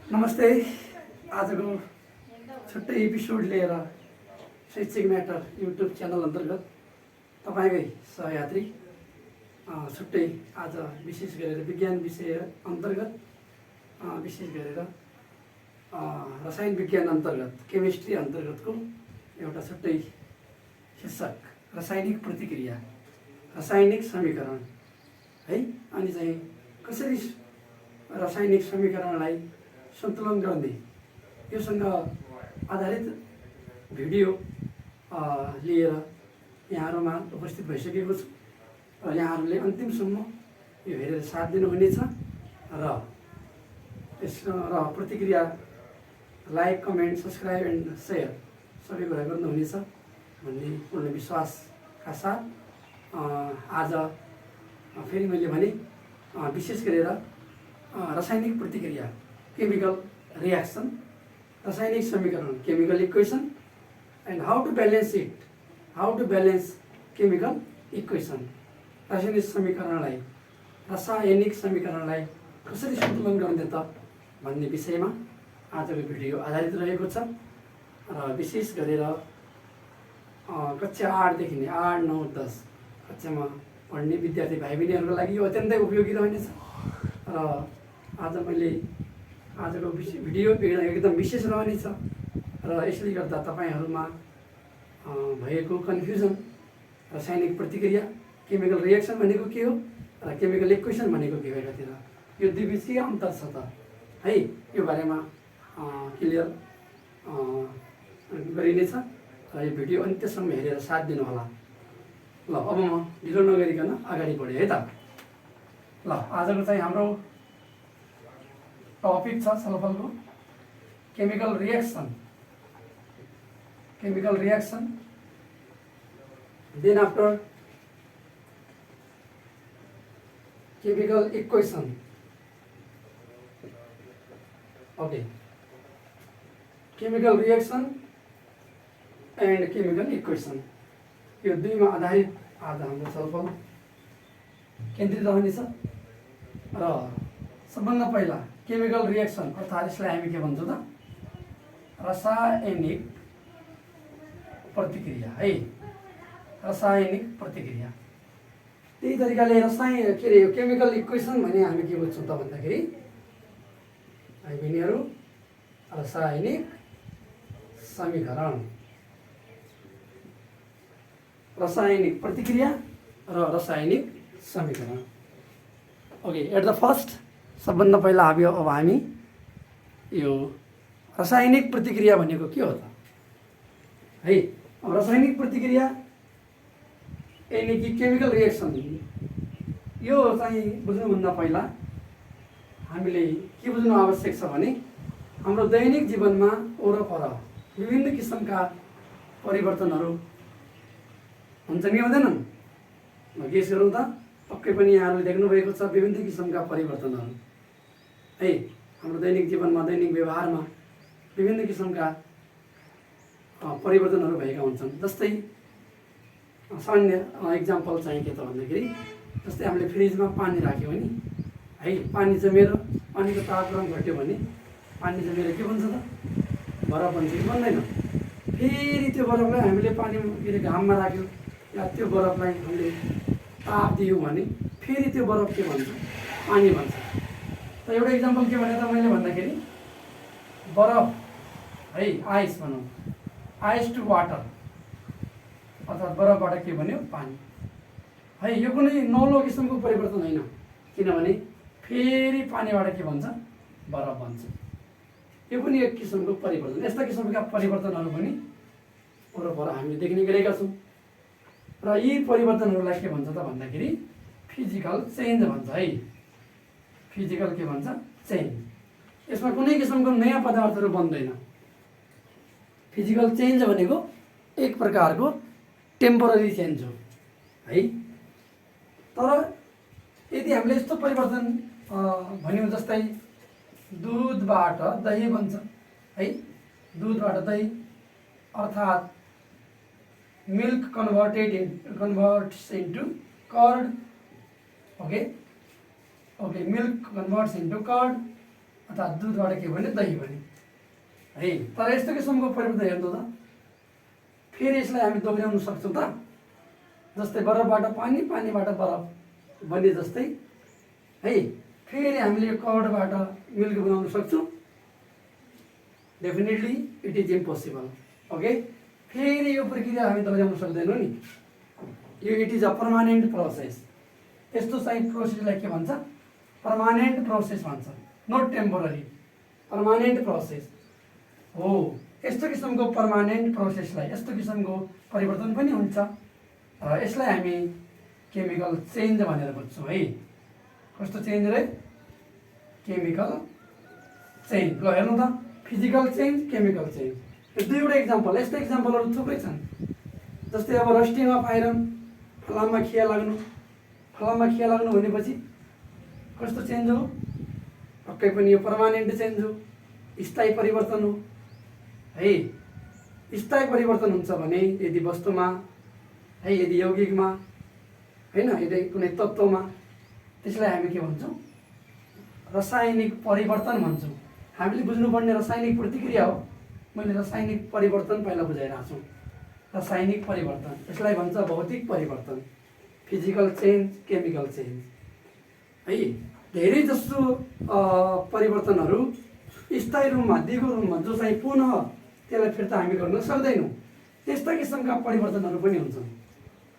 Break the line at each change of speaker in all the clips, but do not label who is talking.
नमस्ते। आजको छुट्टै एपिसोड लिएर शैक्षिक म्याटर युट्युब च्यानल अन्तर्गत तपाईँकै सहयात्री छुट्टै आज विशेष गरेर विज्ञान विषय अन्तर्गत विशेष गरेर रसायन विज्ञान अन्तर्गत केमिस्ट्री अन्तर्गतको एउटा छुट्टै शीर्षक रासायनिक प्रतिक्रिया, रासायनिक समीकरण है। अनि चाहिँ कसरी रासायनिक समीकरणलाई सन्तुलन गर्ने योसँग आधारित भिडियो लिएर यहाँहरूमा उपस्थित भइसकेको छु र यहाँहरूले अन्तिमसम्म यो हेरेर साथ दिनुहुनेछ र प्रतिक्रिया like, comment, subscribe and share सबै कुरा गर्नुहुनेछ भन्ने पूर्ण विश्वासका साथ आज फेरि मैले भने विशेष गरेर रासायनिक प्रतिक्रिया, केमिकल रिएक्सन, रासायनिक समीकरण, chemical equation and how to balance chemical equation, रासायनिक समीकरणलाई कसरी सन्तुलन गर्ने त भन्ने विषयमा आजको भिडियो आधारित रहेको छ र विशेष गरेर कक्षा 8 देखि 8, 9, 10 कक्षामा पढ्ने विद्यार्थी भाइ बहिनीहरूको लागि यो अत्यन्तै उपयोगी रहनेछ र आज मैले आजको भिडियो एकदम विशेष रहनेछ र यसले गर्दा तपाईँहरूमा भएको कन्फ्युजन, रासायनिक प्रतिक्रिया, केमिकल रिएक्सन भनेको के हो र केमिकल इक्वेसन भनेको के हो, एकातिर यो दुईबिच के अन्तर छ त है, यो बारेमा क्लियर गरिनेछ र यो भिडियो अन्त्यसम्म हेरेर साथ दिनुहोला। ल अब म ढिलो नगरिकन अगाडि बढेँ है त। ल आजको चाहिँ हाम्रो टपिक छ छलफलको chemical reaction, then after chemical equation. Okay, chemical reaction and chemical equation, यो दुईमा आधारित आज हाम्रो छलफल केन्द्रित रहनेछ र सबभन्दा पहिला केमिकल रिएक्सन अर्थात् यसलाई हामी के भन्छौँ त, रासायनिक प्रतिक्रिया है, रासायनिक प्रतिक्रिया। त्यही तरिकाले केमिकल इक्वेसन भने हामी के बुझ्छौँ त भन्दाखेरि भाइ बहिनीहरू, रासायनिक समीकरण, रासायनिक प्रतिक्रिया र रासायनिक समीकरण। ओके, एट द फर्स्ट सबभन्दा पहिला अब हामी यो रासायनिक प्रतिक्रिया भनेको के हो त है। अब रासायनिक प्रतिक्रिया यानि कि केमिकल रिएक्सन, यो चाहिँ बुझ्नुभन्दा पहिला हामीले के बुझ्नु आवश्यक छ भने हाम्रो दैनिक जीवनमा वरपर विभिन्न किसिमका परिवर्तनहरू हुन्छन् कि हुँदैनन्? गेस गरौँ त। पक्कै पनि यहाँहरूले देख्नुभएको छ विभिन्न किसिमका परिवर्तनहरू है। हाम्रो दैनिक जीवनमा, दैनिक व्यवहारमा विभिन्न किसिमका परिवर्तनहरू भएका हुन्छन्। जस्तै सामान्य इक्जाम्पल चाहिँ के त भन्दाखेरि, जस्तै हामीले फ्रिजमा पानी राख्यौँ भने है, पानी जमेर पानीको तापक्रम घट्यो भने पानी जमेर के बन्छ त, बरफ बन्छ कि बन्दैन? फेरि त्यो बरफलाई हामीले पानी के अरे घाममा राख्यौँ या त्यो बरफलाई हामीले ताप दियौँ भने फेरि त्यो बरफ के भन्छ, पानी भन्छ। त एउटा इक्जाम्पल के भने त मैले भन्दाखेरि बरफ है, आइस भनौँ, आइस टु वाटर अर्थात् बरफबाट के भन्यो, पानी है। यो कुनै नौलो किसिमको परिवर्तन होइन, किनभने फेरि पानीबाट के भन्छ, बरफ भन्छ। यो पनि एक किसिमको परिवर्तन। यस्ता किसिमका परिवर्तनहरू पनि वरपर हामीले देख्ने गरेका छौँ र यी परिवर्तनहरूलाई के भन्छ त भन्दाखेरि फिजिकल चेन्ज भन्छ है। फिजिकल के भन्छ, चेन्ज। यसमा कुनै किसिमको नयाँ पदार्थहरू बन्दैन। फिजिकल चेन्ज भनेको एक प्रकारको टेम्पोररी चेन्ज हो है। तर यदि हामीले यस्तो परिवर्तन भन्यौँ, जस्तै दुधबाट दही बन्छ है, दुधबाट दही अर्थात् milk converts into curd. Okay, milk converts into curd अथवा दुधबाट के भने दही बने है। तर यस्तो किसिमको परिवर्तन हेर्नु त फेरि यसलाई हामी दोहोऱ्याउन सक्छौँ त। जस्तै बरफबाट पानी, पानीबाट बरफ बने जस्तै है। फेरि हामीले यो कर्डबाट मिल्क बनाउन सक्छौँ? Definitely it is impossible. Okay, फेरि यो प्रक्रिया हामी दोहोऱ्याउन सक्दैनौँ नि। यो it is a permanent process. यस्तो चाहिँ प्रोसेसलाई के भन्छ? पर्मानेन्ट प्रोसेस भन्छ, नट टेम्पोररी। पर्मानेन्ट प्रोसेस हो। यस्तो किसिमको पर्मानेन्ट प्रोसेसलाई, यस्तो किसिमको परिवर्तन पनि हुन्छ र यसलाई हामी केमिकल चेन्ज भनेर बुझ्छौँ है। कस्तो चेन्ज रे? Chemical change. ल हेर्नु त, फिजिकल चेन्ज, केमिकल चेन्ज। यो दुईवटा इक्जाम्पल, यस्तो इक्जाम्पलहरू थुप्रै छन्। जस्तै अब रस्टिङ अफ आइरन, फलाममा खिया लाग्नु। फलाममा खिया लाग्नु भनेपछि कस्तो चेन्ज हो? पक्कै पनि यो पर्मानेन्ट चेन्ज हो, स्थायी परिवर्तन हो है। स्थायी परिवर्तन हुन्छ भने यदि वस्तुमा है, यदि यौगिकमा होइन, यदि कुनै तत्त्वमा, त्यसलाई हामी के भन्छौँ? रासायनिक परिवर्तन भन्छौँ। हामीले बुझ्नुपर्ने रासायनिक प्रतिक्रिया हो। मैले रासायनिक परिवर्तन पहिला बुझाइरहेको छु। रासायनिक परिवर्तन, यसलाई भन्छ भौतिक परिवर्तन। फिजिकल चेन्ज, केमिकल चेन्ज है। धेरै जसो परिवर्तनहरू स्थायी रूपमा, दिगो रूपमा, जो चाहिँ पुनः त्यसलाई फिर्ता हामी गर्न सक्दैनौँ, त्यस्ता किसिमका परिवर्तनहरू पनि हुन्छन्।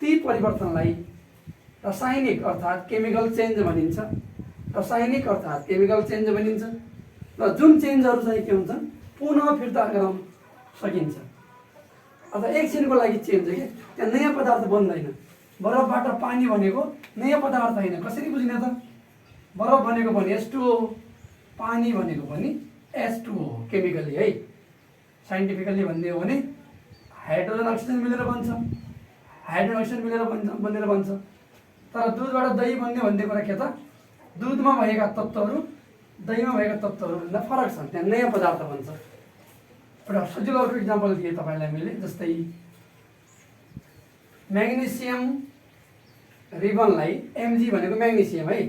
ती परिवर्तनलाई रासायनिक अर्थात् केमिकल चेन्ज भनिन्छ। रासायनिक अर्थात् केमिकल चेन्ज भनिन्छ। र जुन चेन्जहरू चाहिँ के हुन्छन्? पुनः फिर्ता गराउन सकिन्छ। अथवा एकछिनको लागि चेन्ज हो कि त्यहाँ नयाँ पदार्थ बन्दैन। बरफबाट पानी भनेको नयाँ पदार्थ होइन। कसरी बुझ्ने त? बरफ भनेको पनि H2O, पानी भनेको पनि H2O केमिकली है। साइन्टिफिकली भन्ने हो भने हाइड्रोजन अक्सिजन मिलेर बन्छ, हाइड्रोजन अक्सिजन मिलेर बनेर बन्छ। तर दुधबाट दही बन्ने भन्ने कुरा के त? दुधमा भएका तत्त्वहरू दहीमा भएका तत्त्वहरूभन्दा फरक छन्, त्यहाँ नयाँ पदार्थ बन्छ। एउटा सजिलो अर्को इक्जाम्पल दिएँ तपाईँलाई मैले। जस्तै म्याग्नेसियम रिबनलाई Mg भनेको म्याग्नेसियम है,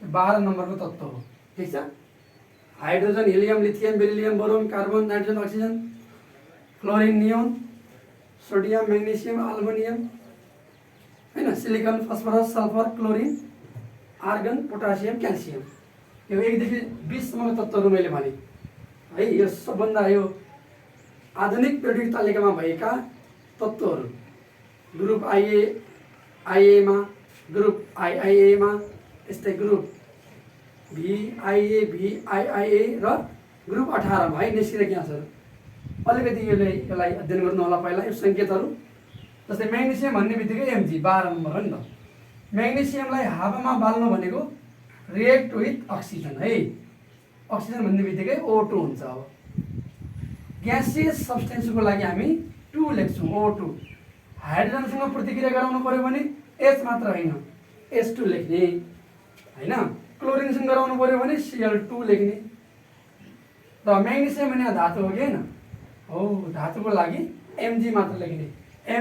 12 नम्बरको तत्त्व हो। ठिक छ। Hydrogen, helium, lithium, beryllium, boron, carbon, nitrogen, oxygen, chlorine, neon, sodium, magnesium, aluminium होइन, silicon, phosphorus, sulphur, chlorine, argon, potassium, calcium. यो 1 देखि 20 सम्मको तत्त्वहरू मैले भने है। यो सबभन्दा यो आधुनिक periodic तालिकामा भएका तत्त्वहरू। ग्रुप आइएमा, ग्रुप आइआइएमा, यस्तै ग्रुप भिआइए, भिआइआइए र ग्रुप 18 मा है निष्क्रिय ग्यासहरू। अलिकति यसलाई अध्ययन गर्नु होला पहिला यो सङ्केतहरू। जस्तै म्याग्नेसियम भन्ने बित्तिकै Mg 12 नम्बर हो नि त। म्याग्नेसियमलाई हावामा बाल्नु भनेको रिएक्ट विथ अक्सिजन है। अक्सिजन भन्ने बित्तिकै O2 हुन्छ। अब ग्यासियस सब्सटेन्सको लागि हामी 2 लेख्छौँ, O2। हाइड्रोजनसँग प्रतिक्रिया गराउनु पर्यो भने H मात्र होइन, H2 लेख्ने होइन। क्लोरिनसँग गराउनु पर्यो भने Cl2 लेख्ने। र म्याग्नेसियम भने धातु हो कि होइन? हो, धातुको लागि Mg मात्र लेख्ने,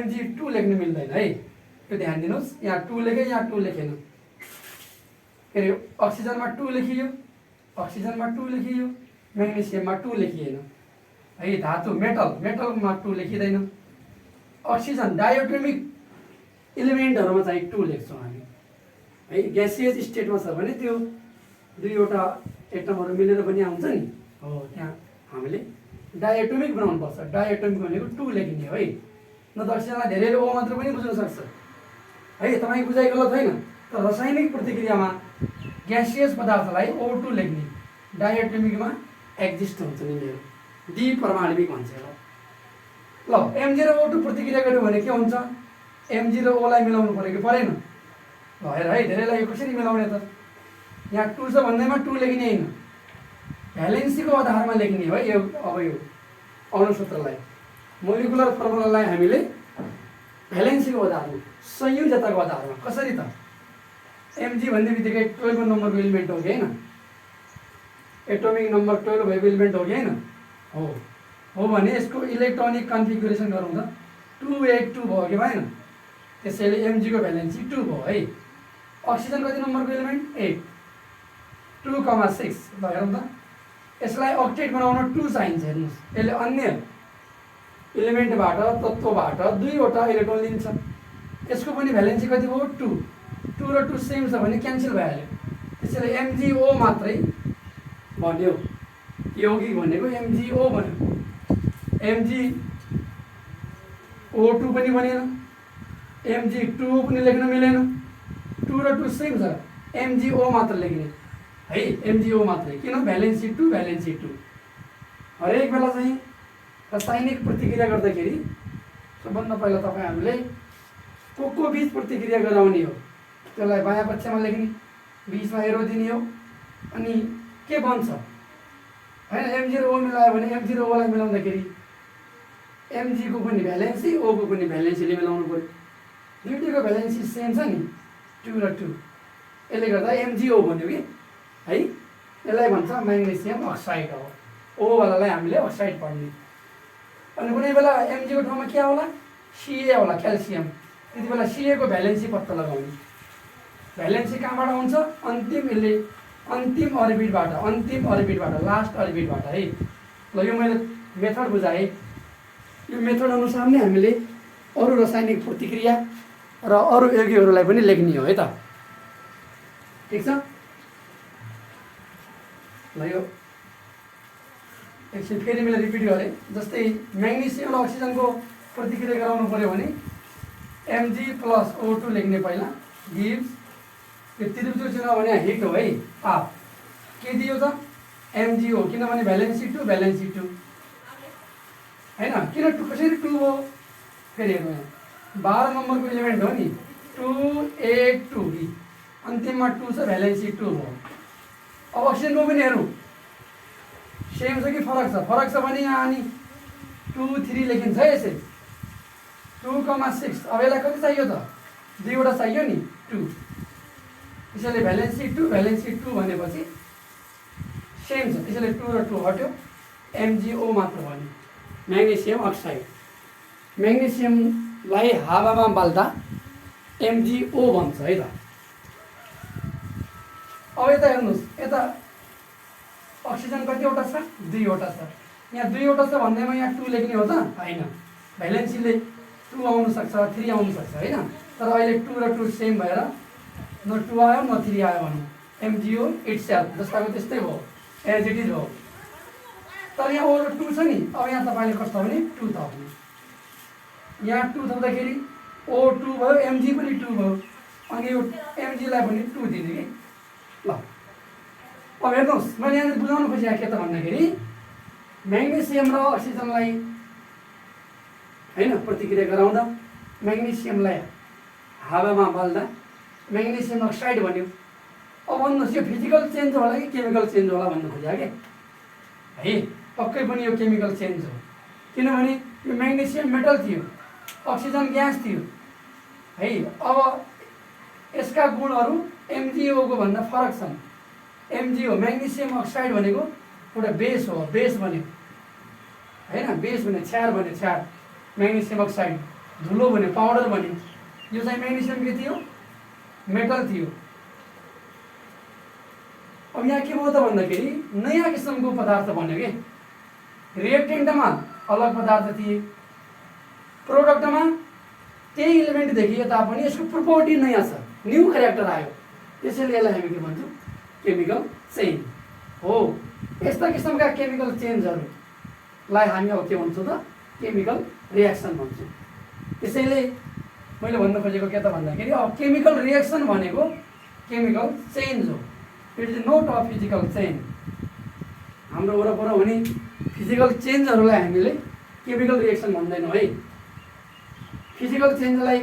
Mg2 लेख्न मिल्दैन है। यो ध्यान दिनुहोस्, यहाँ 2 लेखेँ, यहाँ 2 लेखेन। के अरे अक्सिजनमा 2 लेखियो, अक्सिजनमा 2 लेखियो, म्याग्नेसियममा 2 लेखिएन है। धातु मेटलमा 2 लेखिँदैन। अक्सिजन डायोटोमिक इलिमेन्टहरूमा चाहिँ 2 लेख्छौँ हामी है। ग्यासियस स्टेटमा छ भने त्यो 2वटा एटमहरू मिलेर पनि आउँछ नि हो, त्यहाँ हामीले डायोटोमिक बनाउनुपर्छ। डायोटोमिक भनेको 2 लेखिने है। न त अक्सिजनलाई धेरैले O मात्र पनि बुझ्न सक्छ है। तपाईँ बुझाइ गलत होइन। तर रासायनिक प्रतिक्रियामा ग्यासियस पदार्थलाई O2 लेख्ने, डायोटोमिकमा एक्जिस्ट हुन्छ यिनीहरू, द्विपरमाणविक भन्छ यसलाई। ल Mg र O2 प्रतिक्रिया गर्यो भने के हुन्छ? Mg र O लाई मिलाउनु पर्यो कि परेन? ल हेर है, धेरैलाई यो कसरी मिलाउने त? यहाँ 2 छ भन्दैमा 2 लेख्ने होइन, भ्यालेन्सीको आधारमा लेख्ने हो यो। अब यो अणुसूत्रलाई, मोलिकुलर फर्मुलालाई हामीले भ्यालेन्सीको आधारमा, संयोजताको आधारमा। कसरी त? Mg भन्ने बित्तिकै 12 नम्बरको इलिमेन्ट हो कि होइन? एटोमिक नम्बर 12 भएको इलिमेन्ट हो कि होइन? हो भने यसको इलेक्ट्रोनिक कन्फिगुरेसन गरौँ त। 282 भयो कि भएन? त्यसैले Mg को भ्यालेन्सी 2 भयो है। अक्सिजन कति नम्बरको इलिमेन्ट? 8, 2,6। ल हेरौँ त, यसलाई अक्टेट बनाउन 2 चाहिन्छ। हेर्नुहोस् यसले अन्य इलिमेन्टबाट तत्त्वबाट 2वटा इलेक्ट्रोन लिन्छ। यसको पनि भ्यालेन्सी कति भयो 2 2 र 2 सेम छ भने क्यान्सल भइहाल्यो। त्यसैले MgO मात्रै भन्यो। यौगिक भनेको MgO भन्यो। MgO2 पनि बनेन, Mg2 पनि लेख्न मिलेन। 2 र 2 सेम छ, MgO मात्र लेख्ने है, MgO मात्रै। किन भ्यालेन्सी 2 भ्यालेन्सी 2। हरेक बेला चाहिँ रासायनिक प्रतिक्रिया गर्दाखेरि सबभन्दा पहिला तपाईहरुले को बीच प्रतिक्रिया गराउने हो त्यसलाई बायाँ पक्षमा लेख्ने, बीचमा एरो दिने हो। अनि के बन्छ हैन, M0O मिलायो भने M0O लाई मिलाउँदाखेरि Mg को पनि भ्यालेन्सी O को पनि भ्यालेन्सीले मिलाउनु पर्यो। दुईटैको भ्यालेन्सी सेम छ नि 2 र 2, यसले गर्दा MgO भन्यो कि है। यसलाई भन्छ म्याग्नेसियम अक्साइड हो। O वालालाई हामीले अक्साइड पढ्ने। अनि कुनै बेला Mg को ठाउँमा के आउला, Ca आउला, क्याल्सियम। त्यति बेला Ca को भ्यालेन्सी पत्ता लगाउने। भ्यालेन्सी कहाँबाट आउँछ, अन्तिम अर्बिटबाट लास्ट अर्बिटबाट है। ल यो मैले मेथड बुझाएँ। यो मेथड अनुसार नै हामीले अरु रासायनिक प्रतिक्रिया र अरु यौगिकहरूलाई पनि लेख्ने हो है त। ठीक छ। ल यो एकछिन फेरि मैले रिपिट गरेँ। जस्तै म्याग्नेसियम र अक्सिजनको प्रतिक्रिया गराउनु पर्यो भने Mg+O2 लेख्ने पहिला गिभ्स, यो त्रिभुज चिन्ह भने हिट हो है, ताप। के दियो त MgO, किनभने भ्यालेन्सी 2 भ्यालेन्सी 2 हैन। किन कसरी 2 हो फेरि हेर्नु, 12 नम्बरको एलिमेन्ट हो नि 2 8 2, अन्तिममा 2 छ, भ्यालेन्सी 2 हो। अब अक्सिजनको पनि हेरौँ, सेम छ कि फरक छ। फरक छ भने यहाँ अनि 2 3 लेखिन्छ यसरी 2,6। अब यसलाई कति चाहियो त, 2वटा चाहियो नि 2। त्यसैले भ्यालेन्सी 2 भ्यालेन्सी 2 भनेपछि सेम छ। त्यसैले 2 र 2 हट्यो, MgO मात्र भन्यो, म्याग्नेसियम अक्साइड। म्याग्नेसियमलाई हावामा बाल्दा MgO भन्छ है त। अब यता हेर्नुहोस्, यता अक्सिजन कतिवटा छ, 2वटा छ। यहाँ 2वटा छ भन्दैमा यहाँ 2 लेख्ने हो त हैन। भ्यालेन्सीले 2 आउन सक्छ, 3 आउन सक्छ हैन। तर अहिले 2 र 2 सेम भएर न 2 आयो न 3 आयो भनौँ। MgO इट्सेल्फ जस्ताको त्यस्तै हो, एज इट इज हो। तर यहाँ O र 2 छ नि। अब यहाँ तपाईले कस्तो भने 2 थप्नु, यहाँ 2 थप्दाखेरि O2 भयो, Mg पनि 2 भयो। अनि यो Mg लाई पनि 2 दिने कि। ल अब हेर्नुहोस्, मैले यहाँ बुझाउन खोजेको के त भन्दाखेरि म्याग्नेसियम र अक्सिजनलाई हैन प्रतिक्रिया गराउँदा म्याग्नेसियमलाई हावामा बाल्दा म्याग्नेसियम अक्साइड भन्यो। अब भन्नुहोस् यो फिजिकल चेन्ज होला कि केमिकल चेन्ज होला भन्नु खोजेको के है। पक्कै पनि यो केमिकल चेन्ज हो, किनभने यो म्याग्नेसियम मेटल थियो, अक्सिजन ग्यास थियो है। अब यसका गुणहरू MgO को भन्दा फरक छन्। MgO म्याग्नेसियम अक्साइड भनेको एउटा बेस हो, बेस भन्यो हैन। बेस भन्यो, छ्यार भन्यो, छ्यार म्याग्नेसियम अक्साइड। धुलो भन्यो, पाउडर भन्यो। यो चाहिँ म्याग्नेसियम के थियो, मेटल थियो। अब यहाँ के भयो त भन्दाखेरि नयाँ किसिमको पदार्थ बन्यो के। रिएक्टेन्टमा अलग पदार्थ थिए, प्रोडक्टमा त्यही इलिमेन्ट देखिए तापनि यसको प्रोपर्टी नयाँ छ, न्यू क्यारेक्टर आयो। त्यसैले यसलाई हामी के भन्छौँ, केमिकल चेन्ज हो। यस्ता किसिमका केमिकल चेन्जहरूलाई हामी अब के भन्छौँ त, केमिकल रिएक्सन भन्छौँ। त्यसैले मैले भन्न खोजेको के त भन्दाखेरि अब केमिकल रिएक्सन भनेको केमिकल चेन्ज हो। It is note a physical change. हाम्रो वरपर हुने फिजिकल चेन्जहरूलाई हामीले केमिकल रिएक्सन भन्दैनौँ है। फिजिकल चेन्जलाई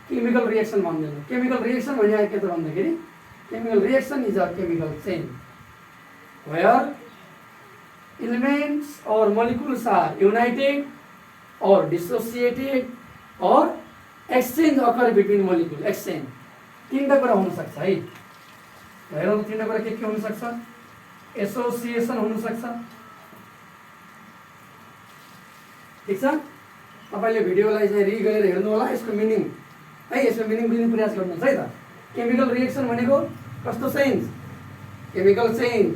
केमिकल रिएक्सन भन्दैनौँ। केमिकल रिएक्सन भने के त भन्दाखेरि chemical reaction is a chemical change where elements or molecules are united or dissociated or exchange occur between molecule, exchange। तीनटा कुरा हुन सक्छ है। हेरौँ तीनटा कुरा के हुन सक्छ, एसोसिएसन हुन सक्छ। ठीक छ। तपाईले भिडियोलाई चाहिँ रि गरेर हेर्नु होला, यसको मिनिङ है, यसको मिनिङ बुझ्ने प्रयास गर्नुहोस् है त। केमिकल रिएक्सन भनेको कस्तो चेन्ज, केमिकल चेन्ज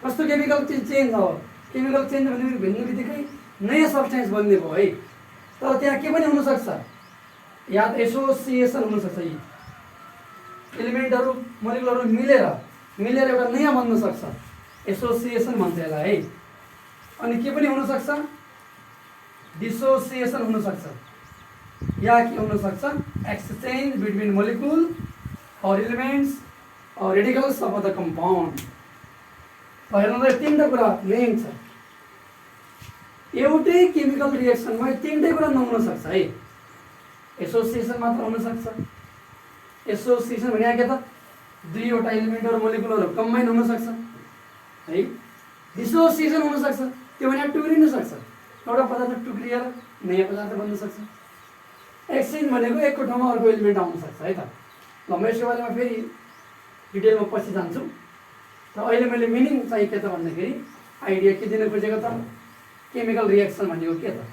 कस्तो केमिकल चेन्ज हो, केमिकल चेन्ज भने भिन्न बित्तिकै नयाँ सब्सटेन्स बन्ने भयो है। तर त्यहाँ के पनि हुनसक्छ, या एसोसिएसन हुनसक्छ, यी एलिमेन्टहरू मोलिकुलहरू मिलेर एउटा नयाँ बन्न सक्छ, एसोसिएसन भन्छ यसलाई है। अनि के पनि हुनसक्छ, डिसोसिएसन हुनसक्छ, या के हुनसक्छ, एक्सचेन्ज बिट्विन मोलिकुल और एलिमेन्ट्स और रेडिकल्स अफ द कम्पाउन्ड। हेर्नुहोस् तिनवटा कुरा मेन छ, एउटै केमिकल रिएक्सनमा तिनटै कुरा नहुन सक्छ है। एसोसिएसन मात्र हुनसक्छ, एसोसिएसन भने के त दुईवटा एलिमेन्टहरू मोलिकुलहरू कम्बाइन हुनसक्छ है। डिसोसिएसन हुनसक्छ, त्यो भने टुक्रिन सक्छ, एउटा पदार्थ टुक्रिएर नयाँ पदार्थ बन्न सक्छ। एक्सचेन्ज भनेको एकको ठाउँमा अर्को एलिमेन्ट आउन सक्छ है त। ल म यसको बारेमा फेरि डिटेलमा पछि जान्छु। र अहिले मैले मिनिङ चाहिँ के त भन्दाखेरि आइडिया के दिन खोजेको त, केमिकल रिएक्सन भनेको के त।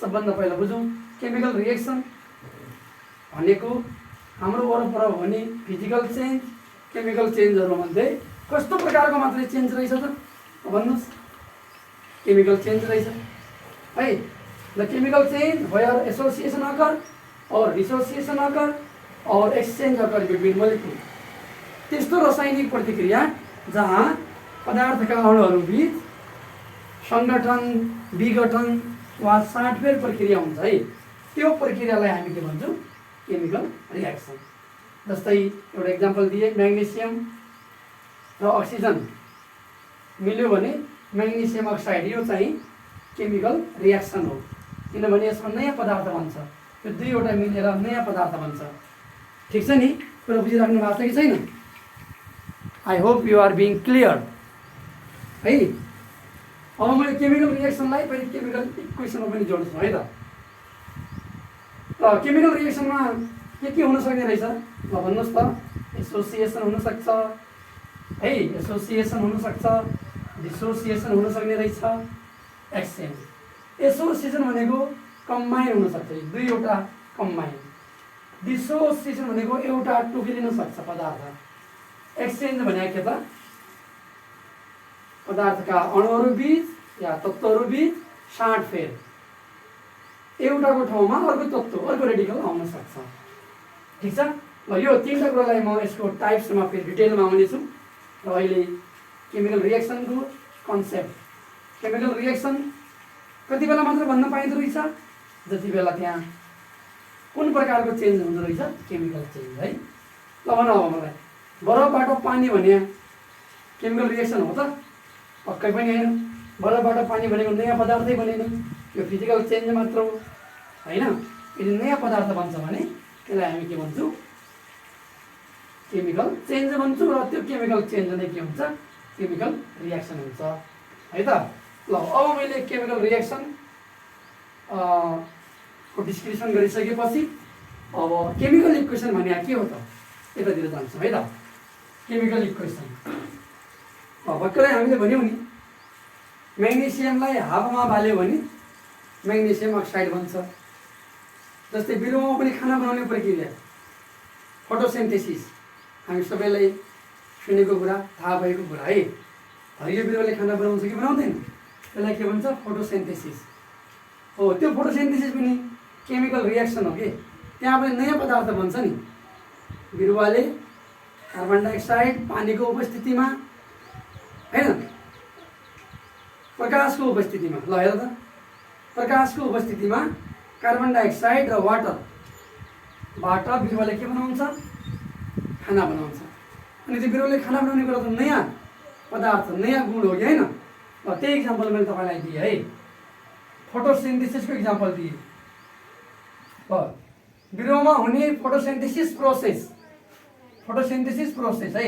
सबभन्दा पहिला बुझौँ, केमिकल रिएक्सन भनेको हाम्रो वरपर हुने फिजिकल चेन्ज, केमिकल चेन्जहरूमध्ये कस्तो प्रकारको मात्रै चेन्ज रहेछ त भन्नुहोस्। केमिकल चेन्ज रहेछ है। The chemical change where association occur or dissociation occur or exchange occur between molecule. त्यस्तो रासायनिक प्रतिक्रिया जहाँ पदार्थका अणुहरू बीच संगठन, विघटन वा साँटफेर प्रक्रिया हुन्छ है, त्यो प्रक्रियालाई हामी के भन्छौँ, केमिकल रिएक्सन। जस्तै एउटा इक्जाम्पल दिए, म्याग्नेसियम र अक्सिजन मिल्यो भने म्याग्नेसियम अक्साइड, यो चाहिँ केमिकल रिएक्सन हो, किनभने यसमा नयाँ पदार्थ बन्छ, यो दुईवटा मिलेर नयाँ पदार्थ बन्छ। ठिक छ नि, कुरा बुझिराख्नु भएको छ कि छैन? I hope you are being clear है। अब मैले केमिकल रिएक्सनलाई फेरि केमिकल इक्वेसनमा पनि जोड्छु है त। र केमिकल रिएक्सनमा के हुन सक्ने रहेछ ल भन्नुहोस् त। एसोसिएसन हुनसक्छ है, एसोसिएसन हुनसक्छ, डिसोसिएसन हुन सक्ने रहेछ, एक्सचेन्ज। एसोसिएसन भनेको कम्बाइन हुनसक्छ, दुईवटा कम्बाइन। डिसोसिएसन भनेको एउटा टुक्रिन सक्छ पदार्थ। एक्सचेन्ज भने के त, पदार्थका अणुहरू बीच या तत्त्वहरू बीच साँटफेर, एउटाको ठाउँमा अर्को तत्त्व, अर्को रेडिकल आउन सक्छ। ठिक छ। ल यो तीनवटा कुरालाई म यसको टाइप्समा फेरि डिटेलमा आउनेछु। र अहिले केमिकल रिएक्सनको कन्सेप्ट, केमिकल रिएक्सन कति बेला मात्र भन्न पाइँदो रहेछ, जति बेला त्यहाँ कुन प्रकारको चेन्ज हुँदो रहेछ, केमिकल चेन्ज है। ल भन अब मलाई, बरफबाट पानी भने केमिकल रिएक्सन हो त? पक्कै पनि होइन। बरफबाट पानी भनेको नयाँ पदार्थै बनेन, यो फिजिकल चेन्ज मात्र हो होइन। यदि नयाँ पदार्थ बन्छ भने त्यसलाई हामी के भन्छौँ, केमिकल चेन्ज भन्छौँ। र त्यो केमिकल चेन्ज नै के हुन्छ, केमिकल रिएक्सन हुन्छ है त। ल अब मैले केमिकल रिएक्सन को डिस्क्रिप्सन गरिसकेपछि अब केमिकल इक्वेसन भने के हो त, यतातिर जान्छौँ है त। केमिकल इक्वेसन भर्खरै हामीले भन्यौँ नि, म्याग्नेसियमलाई हावामा बाल्यो भने म्याग्नेसियम अक्साइड बन्छ। जस्तै बिरुवामा पनि खाना बनाउने प्रक्रिया, फोटोसिन्थेसिस, हामी सबैलाई सुनेको कुरा, थाहा भएको कुरा है। हरियो बिरुवाले खाना बनाउँछ कि बनाउँदैन, त्यसलाई के भन्छ, फोटोसिन्थेसिस हो। त्यो फोटोसिन्थेसिस पनि केमिकल रिएक्सन हो कि, त्यहाँ पनि नयाँ पदार्थ बन्छ नि। बिरुवाले कार्बन डाइअक्साइड पानीको उपस्थितिमा होइन, प्रकाशको उपस्थितिमा, ल हेर त, प्रकाशको उपस्थितिमा कार्बन डाइअक्साइड र वाटरबाट बिरुवाले के बनाउँछ, खाना बनाउँछ। अनि त्यो बिरुवाले खाना बनाउने कुरा त नयाँ पदार्थ, नयाँ गुण हो कि होइन। ल त्यही इक्जाम्पल मैले तपाईँलाई दिएँ है, फोटोसिन्थेसिसको इक्जाम्पल दिएँ। बिरुवामा हुने फोटोसिन्थेसिस प्रोसेस है,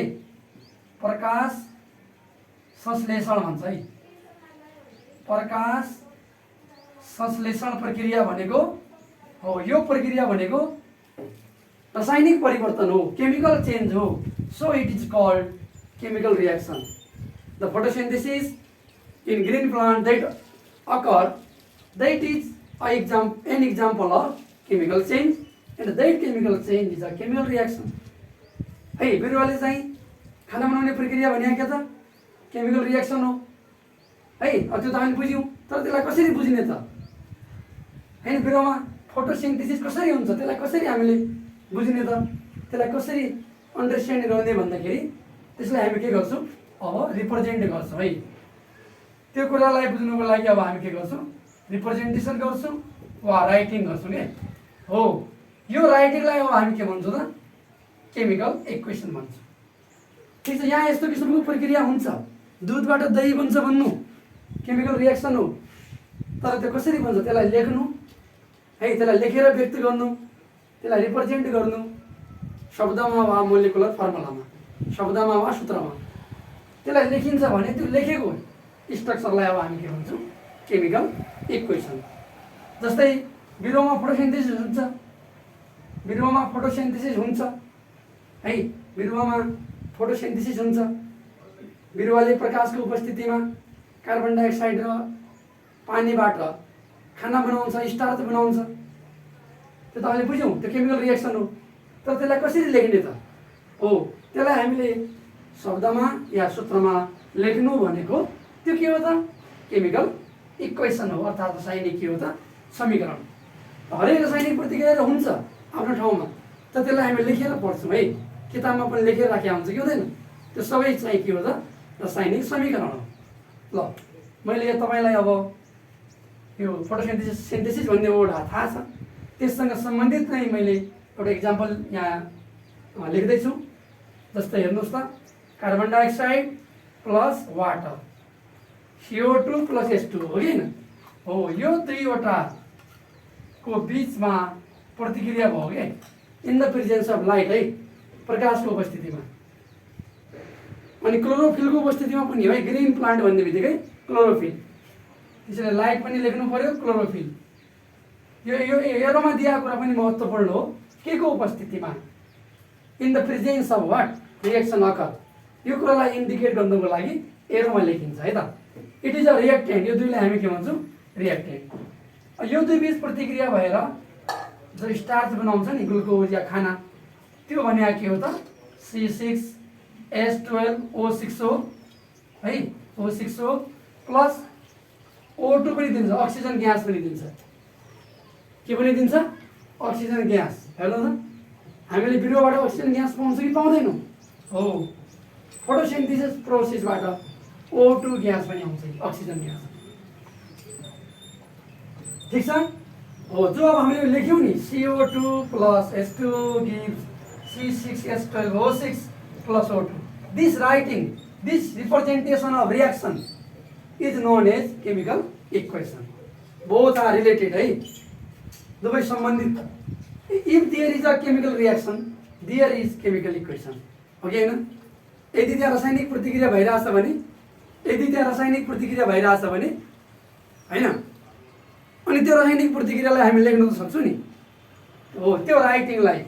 प्रकाश संश्लेषण भन्छ है। प्रकाश संश्लेषण प्रक्रिया भनेको हो, यो प्रक्रिया भनेको रासायनिक परिवर्तन हो, केमिकल चेन्ज हो। So it is called chemical reaction. The photosynthesis in green plant that occur, that is an example of chemical change, and that chemical change is a chemical reaction है। बिरुवाले चाहिँ खाना बनाउने प्रक्रिया भने के त, केमिकल रिएक्सन हो है। अब त्यो त हामीले बुझ्यौँ, तर त्यसलाई कसरी बुझ्ने त हैन? बिरुवामा फोटोसिन्थेसिस कसरी हुन्छ त्यसलाई कसरी हामीले बुझ्ने त, त्यसलाई कसरी अन्डरस्ट्यान्ड गर्ने भन्दाखेरि त्यसलाई हामी के गर्छौँ, अब रिप्रेजेन्ट गर्छौँ है। त्यो कुरालाई बुझ्नुको लागि अब हामी के गर्छौँ, रिप्रेजेन्टेसन गर्छौँ वा राइटिङ गर्छौँ के हो। यो राइटिङलाई अब हामी के भन्छौँ त, केमिकल इक्वेसन भन्छौँ। ठिक छ, यहाँ यस्तो किसिमको प्रक्रिया हुन्छ, दुधबाट दही बन्छ भन्नु केमिकल रिएक्सन हो, तर त्यो कसरी बन्छ त्यसलाई लेख्नु है, त्यसलाई लेखेर व्यक्त गर्नु, त्यसलाई रिप्रेजेन्ट गर्नु शब्दमा वा मोलिकुलर फर्मुलामा, शब्दमा वा सूत्रमा त्यसलाई लेखिन्छ भने त्यो लेखेको स्ट्रक्चरलाई अब हामी के भन्छौँ, केमिकल इक्वेसन। जस्तै बिरुवामा फोटोसिन्थेसिस हुन्छ, बिरुवामा फोटोसिन्थेसिस हुन्छ है, बिरुवामा फोटोसिन्थेसिस हुन्छ। बिरुवाले प्रकाशको उपस्थितिमा कार्बन डाइअक्साइड र पानीबाट खाना बनाउँछ, स्टार्च बनाउँछ। त्यो त हामीले बुझ्यौँ, त्यो केमिकल रिएक्सन हो। तर त्यसलाई कसरी लेख्ने त हो, त्यसलाई हामीले शब्दमा या सूत्रमा लेख्नु भनेको त्यो के हो त, केमिकल इक्वेसन हो, अर्थात् रासायनिक के हो त, समीकरण। हरेक रासायनिक प्रतिक्रिया हुन्छ आफ्नो ठाउँमा, तर त्यसलाई हामी लेखेर पढ्छौँ है, किताबमा पनि लेखेर राखेको हुन्छ कि हुँदैन। त्यो सबै चाहिँ के हो त, रासायनिक समीकरण हो। ल मैले यो तपाईँलाई अब यो फोटोसिन्थेसिस भन्ने वर्ड थाहा छ, त्यससँग सम्बन्धित नै मैले एउटा इक्जाम्पल यहाँ लेख्दैछु। जस्तै हेर्नुहोस् त, carbon dioxide plus water CO2 plus H2 हो कि होइन हो, यो दुईवटाको बिचमा प्रतिक्रिया भयो क्या, in the presence of light है, प्रकाशको उपस्थितिमा। अनि क्लोरोफिलको उपस्थितिमा पनि है, ग्रिन प्लान्ट भन्ने बित्तिकै क्लोरोफिल, त्यसैले लाइट पनि लेख्नु पर्यो, क्लोरोफिल। यो यो एरोमा दिएको कुरा पनि महत्त्वपूर्ण हो, के को उपस्थितिमा, in the presence of what reaction occur, यो कुरालाई इन्डिकेट गर्नुको लागि एरोमा लेखिन्छ है त। इट इज अ रिएक्टेन्ट, यो दुईलाई हामी के भन्छौँ, रिएक्टेन्ट। यो दुई बिच प्रतिक्रिया भएर जो स्टार्च बनाउँछ नि, ग्लुकोज या खाना, त्यो भने के हो त, C6H12O6O है, O6O प्लस O2 पनि दिन्छ, अक्सिजन ग्यास पनि दिन्छ। के पनि दिन्छ, अक्सिजन ग्यास। हेर्नु त, हामीले बिरुवाबाट अक्सिजन ग्यास पाउँछ कि पाउँदैनौँ हो, फोटोसिन्थेसिस प्रोसेसबाट O2 ग्यास पनि आउँछ, अक्सिजन ग्यास। ठिक छ हो, जो अब हामीले लेख्यौँ नि, CO2 plus H2 gives C6H12O6 plus O2। This writing, this representation of reaction is known as chemical equation. Both are related है, दुवै सम्बन्धित। If there is a chemical reaction there is chemical equation हो कि होइन। यदि त्यहाँ रासायनिक प्रतिक्रिया भइरहेछ भने, यदि त्यहाँ रासायनिक प्रतिक्रिया भइरहेछ भने होइन, अनि त्यो रासायनिक प्रतिक्रियालाई हामी लेख्न त सक्छौँ नि हो, त्यो राइटिङलाई,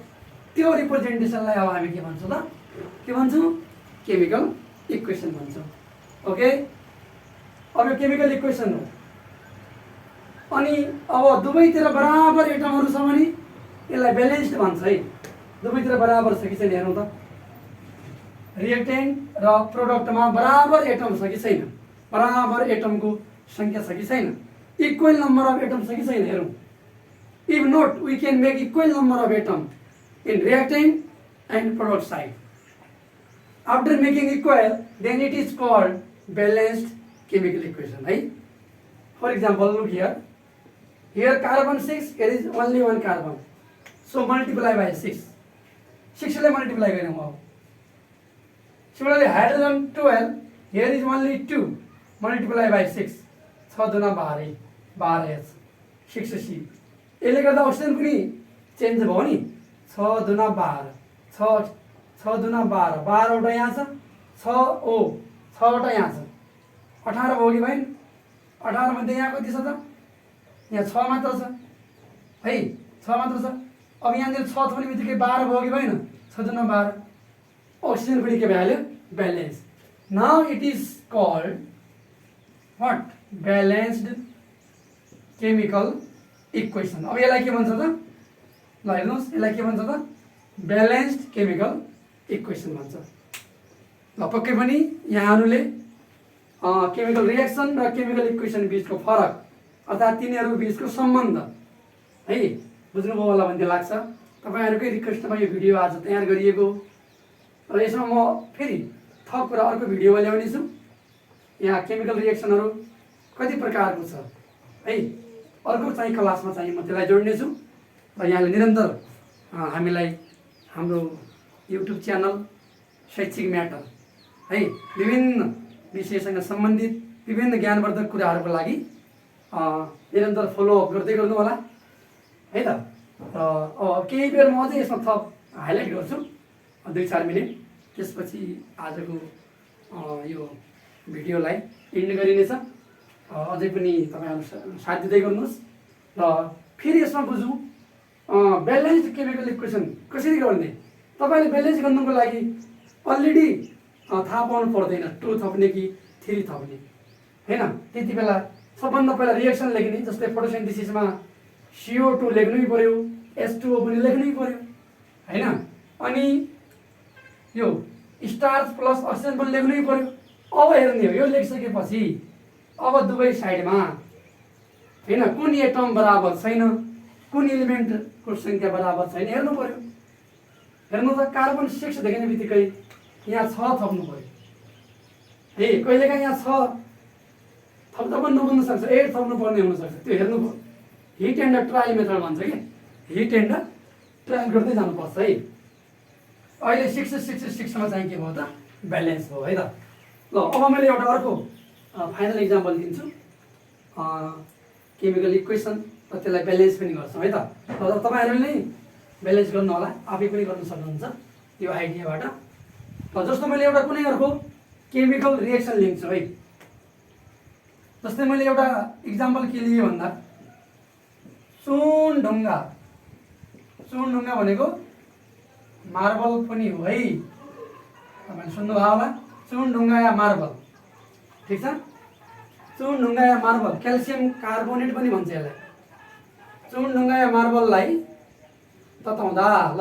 त्यो रिप्रेजेन्टेसनलाई अब हामी के भन्छौँ त, के भन्छौँ, केमिकल इक्वेसन भन्छौँ। ओके, अब यो केमिकल इक्वेसन हो। अनि अब दुवैतिर बराबर एटमहरू छ भने यसलाई ब्यालेन्स्ड भन्छ है। दुवैतिर बराबर छ कि छैन हेरौँ त, रिएक्टेन्ट र प्रोडक्टमा बराबर एटम छ कि छैन, बराबर एटमको सङ्ख्या छ कि छैन, इक्वल नम्बर अफ एटम छ कि छैन हेरौँ। If not we can make equal number of atom in reactant and product side. After making equal then it is called balanced chemical equation है। For example, look here, here carbon 6, here is only one carbon, so multiply by 6, 6 ले multiply गरौँ अब। Similarly hydrogen 12, here is only 2, multiply by 6, 6 दुना 12, 12H, 6C। यसले गर्दा oxygen पनि change भयो नि, 6 दुना 12, 6 दुना 12, 12 वटा यहाँ छ, 6 वटा यहाँ छ, 18 भयो कि भएन। 18 मध्ये यहाँ कति छ त, यहाँ 6 मात्र छ है, 6 मात्र छ। अब यहाँनिर 6 थोड्ने बित्तिकै 12 भयो कि भएन, 6 दुना 12, अक्सिजन पनि के भइहाल्यो, balance. Now it is called what, balanced chemical equation. अब यसलाई के भन्छ त, ल हेर्नुहोस्, यसलाई के भन्छ त, ब्यालेन्स्ड केमिकल इक्वेसन भन्छ। ल पक्कै पनि यहाँहरूले केमिकल रिएक्सन र केमिकल इक्वेसन बिचको फरक अर्थात् तिनीहरू बिचको सम्बन्ध है बुझ्नुभयो होला भन्ने लाग्छ। तपाईँहरूकै रिक्वेस्टमा यो भिडियो आज तयार गरिएको र यसमा म फेरि थप कुरा अर्को भिडियोमा ल्याउने छु। यहाँ केमिकल रिएक्सनहरू कति प्रकारको छ है अर्को चाहिँ क्लासमा चाहिँ म त्यसलाई जोड्नेछु र यहाँले निरन्तर हामीलाई हाम्रो युट्युब च्यानल शैक्षिक म्याटर है विभिन्न विषयसँग सम्बन्धित विभिन्न ज्ञानवर्धक कुराहरूको लागि निरन्तर फलोअप गर्दै गर्नु होला है त। र अब केही बेर म अझै यसमा थप हाइलाइट गर्छु 2-4 मिनट, त्यसपछि आजको यो भिडियोलाई इन्ड गरिनेछ। अझै पनि तपाईँहरू साथ दिँदै गर्नुहोस् र फेरि यसमा बुझौँ ब्यालेन्स्ड केमिकल इक्वेसन कसरी गर्ने। तपाईँले ब्यालेन्स गर्नुको लागि अलरेडी थाहा पाउनु पर्दैन 2 थप्ने कि 3 थप्ने हैन। त्यति बेला सबभन्दा पहिला रिएक्सन लेख्ने, जस्तै फोटोसिन्थेसिसमा CO2 लेख्नै पर्यो, H2O पनि लेख्नै पर्यो हैन। अनि यो स्टार्च प्लस अक्सिजन पनि लेख्नै पर्यो। अब हेर्ने हो यो लेखिसकेपछि अब दुवै साइडमा हैन कुन एटम बराबर छैन, कुन एलिमेन्टको सङ्ख्या बराबर छैन हेर्नु पर्यो। हेर्नु त कार्बन 6 देख्ने बित्तिकै यहाँ 6 थप्नु पर्यो है। कहिलेकाहीँ यहाँ 6 थप्दा पनि नबन्नु सक्छ, 8 थप्नु पर्ने हुनसक्छ, त्यो हेर्नु पर्यो। हिट एन्ड ट्रायल मेथड भन्छ कि हिट एन्ड ट्रायल गर्दै जानुपर्छ है। अहिले 666मा चाहिँ के भयो त ब्यालेन्स भयो है त। ल अब मैले एउटा अर्को फाइनल इक्जाम्पल दिन्छु केमिकल इक्वेसन र त्यसलाई ब्यालेन्स पनि गर्छौँ है त। र तपाईँहरूले नै ब्यालेन्स गर्नु होला, आफै पनि गर्न सक्नुहुन्छ त्यो आइडियाबाट। र जस्तो मैले एउटा कुनै अर्को केमिकल रिएक्सन लिन्छु है। जस्तै मैले एउटा इक्जाम्पल के लिएँ भन्दा चुनढुङ्गा भनेको मार्बल पनि हो है, तपाईँले सुन्नुभयो होला। चुनढुङ्गा या मार्बल, ठिक छ। चुनढुङ्गा या मार्बल, क्याल्सियम कार्बोनेट पनि भन्छ यसलाई। चुनढुङ्गा या मार्बललाई तताउँदा ल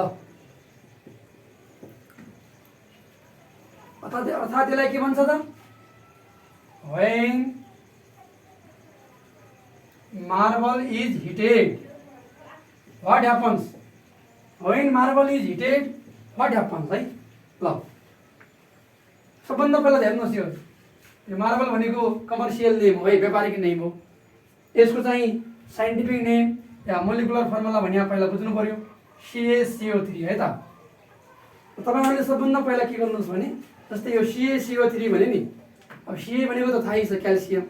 अर्थात् यसलाई के भन्छ त when marble is heated what happens, when marble is heated what happens है। ल सबभन्दा पहिला हेर्नुहोस् यो मार्बल भनेको कमर्सियल नेम हो है, व्यापारिक नेम हो। यसको चाहिँ साइन्टिफिक नेम या मोलिकुलर फर्मुला भने पहिला बुझ्नु पर्यो CaCO3 है त। तपाईँहरूले सबभन्दा पहिला के गर्नुहोस् भने जस्तै यो CaCO3 भने नि, अब Ca भनेको त थाहै छ क्याल्सियम,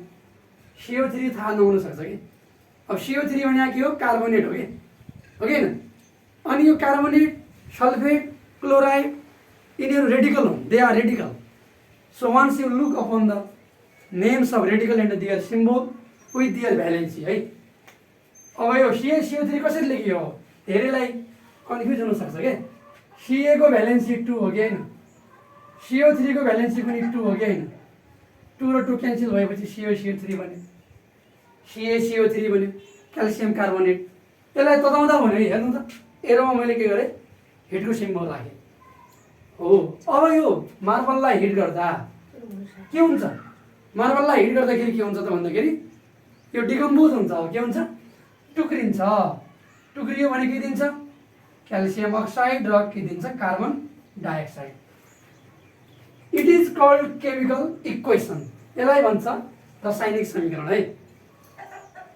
CO3 थाहा नहुन सक्छ कि। अब CO3 भने के हो कार्बोनेट हो कि हैन। अनि यो कार्बोनेट सल्फेट क्लोराइड यिनीहरू रेडिकल हुन्, they are radical. So once you look upon the names of radical and their symbol with their valency है। अब यो CaCO3 कसरी लेखियो धेरैलाई कन्फ्युज हुनसक्छ क्या। Ca को भ्यालेन्सी 2 हो कि होइन, CO3 को भ्यालेन्सी पनि 2 हो कि होइन। 2 र 2 क्यान्सल भएपछि CaCO3 बन्यो, CaCO3 बन्यो, क्याल्सियम कार्बोनेट। यसलाई तताउँदा भन्यो हेर्नु त, एरोमा मैले के गरेँ हिटको सिम्बल राखेँ हो। अब यो मार्बललाई हिट गर्दा के हुन्छ, मार्बललाई हिट गर्दाखेरि के हुन्छ त भन्दाखेरि यो डिकम्पोज हुन्छ। अब के हुन्छ टुक्रिन्छ, टुक्रियो भने के दिन्छ क्याल्सियम अक्साइड र के दिन्छ carbon dioxide. It is called chemical equation, यसलाई भन्छ रासायनिक समीकरण है।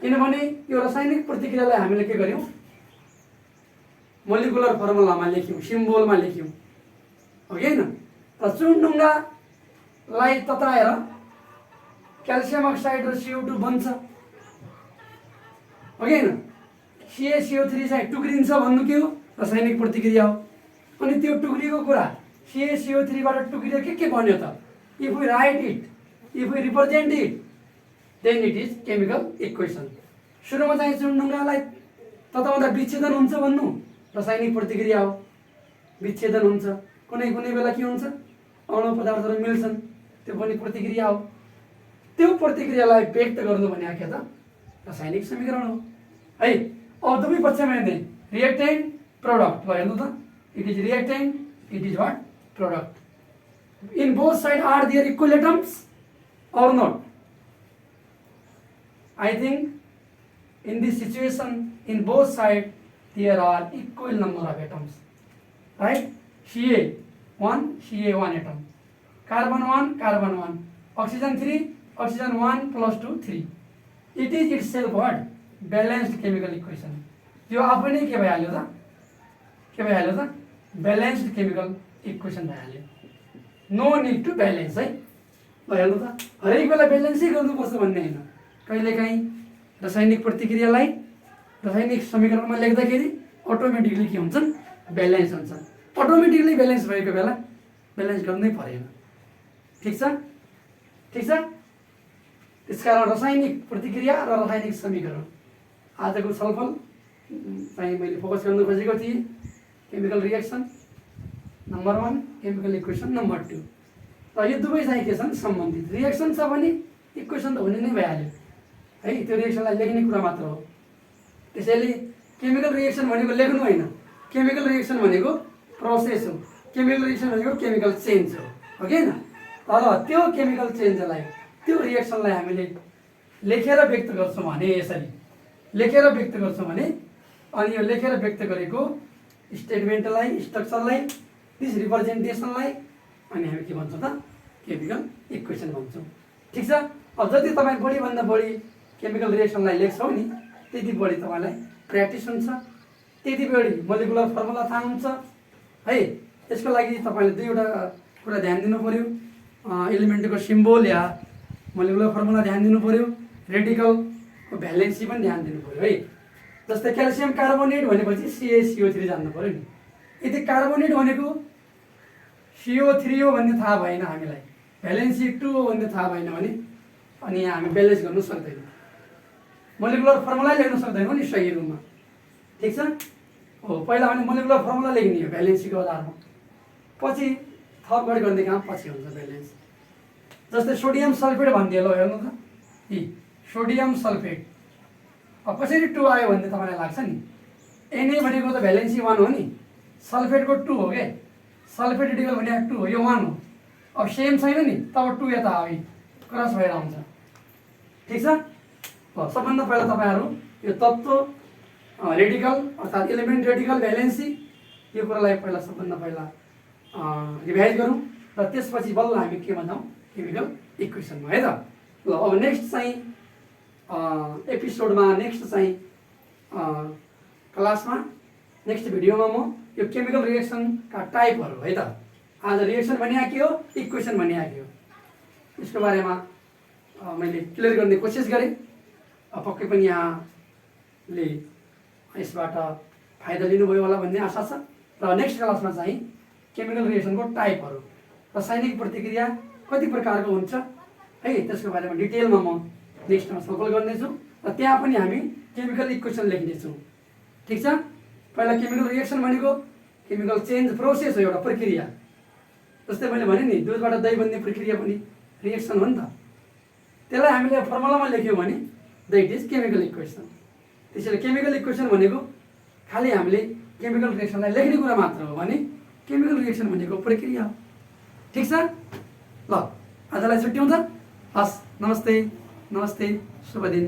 किनभने यो रासायनिक प्रतिक्रियालाई हामीले के गर्यौँ मोलिकुलर फर्मुलामा लेख्यौँ, सिम्बोलमा लेख्यौँ हो कि होइन। र चुनढुङ्गालाई तताएर क्याल्सियम अक्साइड र CO2 बन्छ हो कि होइन। CaCO3 चाहिँ टुक्रिन्छ भन्नु के हो रासायनिक प्रतिक्रिया हो। अनि त्यो टुक्रिएको कुरा CaCO3 बाट टुक्रियो के बन्यो त। If we write it, if we represent it, then it is chemical equation. सुरुमा चाहिँ चुनढुङ्गालाई तताउँदा विच्छेदन हुन्छ भन्नु रासायनिक प्रतिक्रिया हो, विच्छेदन हुन्छ। कुनै कुनै बेला के हुन्छ अणु पदार्थहरू मिल्छन्, त्यो पनि प्रतिक्रिया हो। त्यो प्रतिक्रियालाई व्यक्त गर्नु भने के त रासायनिक समीकरण हो है। अब दुवै पक्षमा हेर्ने रिएक्टेन्ट प्रोडक्ट, ल हेर्नु त it is reactant, it is what product. In both side are there equal atoms or not? I think in this situation, in both sides, there are equal number of atoms, right? Ca1, Ca1 atom, carbon 1, carbon 1, oxygen 3, oxygen 1 plus 2, 3. It is itself what? Balanced chemical equation. यो आफै नै के भइहाल्यो त? के भइहाल्यो त? Balanced chemical equation भइहाल्यो. No need to balance है. भइहाल्यो त? हरेक बेला ब्यालेन्सै गर्नुपर्छ भन्ने हैन. कहिलेकाहीँ रासायनिक प्रतिक्रियालाई रासायनिक समीकरणमा लेख्दाखेरि अटोमेटिकली के हुन्छन्? ब्यालेन्स हुन्छन्. अटोमेटिकली ब्यालेन्स भएको बेला ब्यालेन्स गर्नै परेन. ठीक छ? ठीक छ? त्यसकारण रासायनिक प्रतिक्रिया र रासायनिक समीकरण आजको छलफल चाहिँ मैले फोकस गर्न खोजेको थिएँ. Chemical reaction number 1, chemical equation number 2. र यो दुवै चाहिँ के छन्? सम्बन्धित. रिएक्सन छ भने इक्वेसन त हुने नै भइहाल्यो है. त्यो रिएक्सनलाई लेख्ने कुरा मात्र हो. त्यसैले केमिकल रिएक्सन भनेको लेख्नु होइन. केमिकल रिएक्सन भनेको प्रोसेस हो. केमिकल रिएक्सन भनेको केमिकल चेन्ज हो. हो कि हैन? तर त्यो केमिकल चेन्जलाई, त्यो रिएक्सनलाई हामीले लेखेर व्यक्त गर्छौँ भने यसरी लेखेर व्यक्त गर्छौँ भने अनि यो लेखेर व्यक्त गरेको स्टेटमेन्टलाई, स्ट्रक्चरलाई, दिस रिप्रेजेन्टेसनलाई अनि हामी के भन्छौँ त? केमिकल इक्वेसन भन्छौँ. ठिक छ? अब जति तपाईँ बढीभन्दा बढी केमिकल रिएक्सनलाई लेख्छौँ नि त्यति बढी तपाईँलाई प्र्याक्टिस हुन्छ, त्यति बढी मोलिकुलर फर्मुला थाहा हुन्छ है. यसको लागि तपाईँले दुईवटा कुरा ध्यान दिनु पर्यो. एलिमेन्टको सिम्बोल या मोलिकुलर फर्मुला ध्यान दिनु पर्यो. रेडिकलको भ्यालेन्सी पनि ध्यान दिनु पर्यो है. जस्तै क्याल्सियम कार्बोनेट भनेपछि CaCO3 जान्नु पर्यो नि. यदि कार्बोनेट भनेको CO3 हो भन्ने थाहा भएन हामीलाई, भ्यालेन्सी 2 हो भन्ने थाहा भएन भने अनि यहाँ हामी ब्यालेन्स गर्न सक्दैनौँ. मोलिकुलर फर्मुला लेख्न सक्दैनौँ नि सही रूपमा. ठिक छ? हो, पहिला हामीले मोलिकुलर फर्मुला लेख्ने हो भ्यालेन्सीको आधारमा, पछि थपगढ गर्ने काम पछि हुन्छ ब्यालेन्स. जस्तै सोडियम सल्फेट भनिदियो. ल हेर्नु त, यी सोडियम सल्फेट अब कसरी 2 आयो भन्ने तपाईँलाई लाग्छ नि? Na भनेको त भ्यालेन्सी 1 हो नि, सल्फेटको 2 हो के. सल्फेट रेडिकल भने 2 हो, यो 1 हो. अब सेम छैन नि, तब 2 यता आयो, क्रस भएर आउँछ. ठिक छ? सबभन्दा पहिला तपाईँहरू यो तत्त्व रेडिकल अर्थात् एलिमेन्ट रेडिकल भ्यालेन्सी यो कुरालाई पहिला सबभन्दा पहिला रिभाइज गरौँ र त्यसपछि बल्ल हामी के भन्छौँ? केमिकल इक्वेसनमा है त. ल अब नेक्स्ट चाहिँ एपिसोडमा, नेक्स्ट चाहिँ क्लासमा, नेक्स्ट भिडियोमा म यो केमिकल रिएक्सनका टाइपहरू है त. आज रिएक्सन भने के हो, इक्वेसन भने के हो, यसको बारेमा मैले क्लियर गर्ने कोसिस गरेँ. पक्कै पनि यहाँले यसबाट फाइदा लिनुभयो होला भन्ने आशा छ. र नेक्स्ट क्लासमा चाहिँ केमिकल रिएक्सनको टाइपहरू, रासायनिक प्रतिक्रिया कति प्रकारको हुन्छ है, त्यसको बारेमा डिटेलमा म नेक्स्टमा छलफल गर्नेछु. र त्यहाँ पनि हामी केमिकल इक्वेसन लेख्नेछौँ. ठिक छ? पहिला केमिकल रिएक्सन भनेको केमिकल चेन्ज प्रोसेस हो, एउटा प्रक्रिया. जस्तै मैले भने नि दुधबाट दही बन्ने प्रक्रिया पनि रिएक्सन हो नि त. त्यसलाई हामीले फर्मुलामा लेख्यौँ भने द्याट इज केमिकल इक्वेसन. त्यसैले केमिकल इक्वेसन भनेको खालि हामीले केमिकल रिएक्सनलाई लेख्ने कुरा मात्र हो भने केमिकल रिएक्सन भनेको प्रक्रिया हो. ठिक छ? ल आजलाई छुट्ट्याउँछ. हस्, नमस्ते, नमस्ते, शुभ दिन.